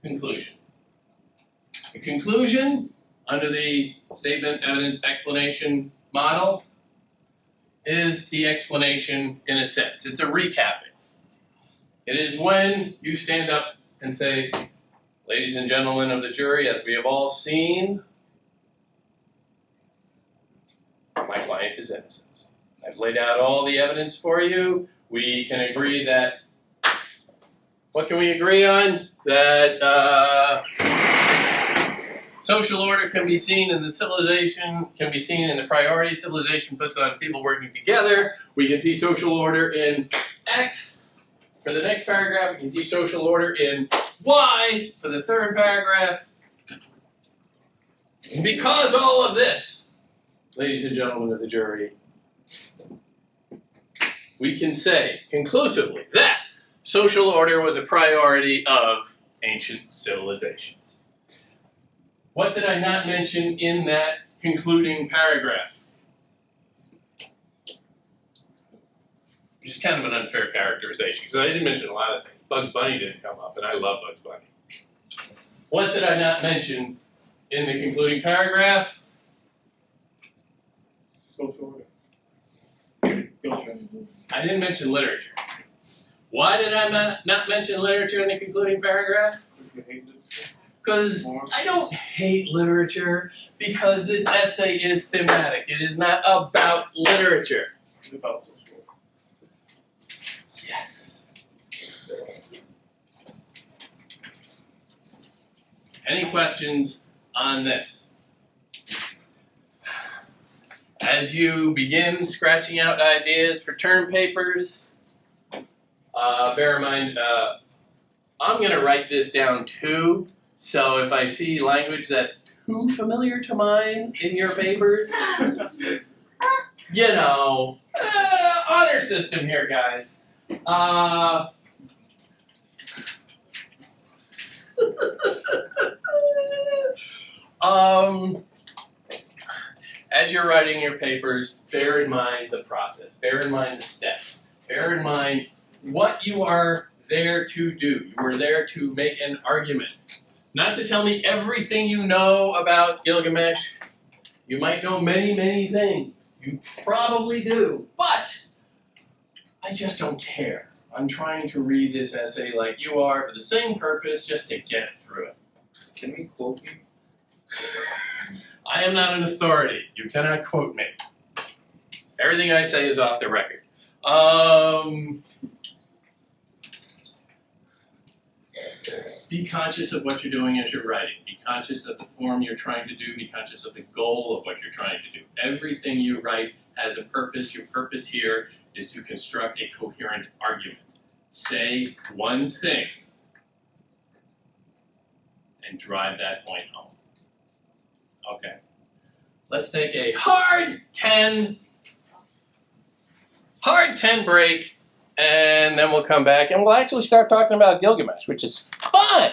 conclusion. The conclusion, under the statement, evidence, explanation model, is the explanation in a sense. It's a recapping. It is when you stand up and say, ladies and gentlemen of the jury, as we have all seen, my client is innocent. I've laid out all the evidence for you. We can agree that, what can we agree on? That social order can be seen in the civilization, can be seen in the priority civilization puts on people working together. We can see social order in X for the next paragraph. We can see social order in Y for the third paragraph. Because all of this, ladies and gentlemen of the jury, we can say conclusively that social order was a priority of ancient civilizations. What did I not mention in that concluding paragraph? Which is kind of an unfair characterization, because I didn't mention a lot of things. Bugs Bunny didn't come up, and I love Bugs Bunny. What did I not mention in the concluding paragraph? Social order. I didn't mention literature. Why did I not mention literature in the concluding paragraph? Because I don't hate literature, because this essay is thematic. It is not about literature. It's about social order. Yes. Any questions on this? As you begin scratching out ideas for term papers, bear in mind, I'm going to write this down too. So if I see language that's too familiar to mine in your papers, you know, honor system here, guys. As you're writing your papers, bear in mind the process, bear in mind the steps, bear in mind what you are there to do. You are there to make an argument. Not to tell me everything you know about Gilgamesh. You might know many, many things. You probably do, but I just don't care. I'm trying to read this essay like you are for the same purpose, just to get through it. Can we quote you? I am not an authority. You cannot quote me. Everything I say is off the record. Be conscious of what you're doing as you're writing. Be conscious of the form you're trying to do. Be conscious of the goal of what you're trying to do. Everything you write has a purpose. Your purpose here is to construct a coherent argument. Say one thing and drive that point home. Okay. Let's take a hard 10 break, and then we'll come back and we'll actually start talking about Gilgamesh, which is fun.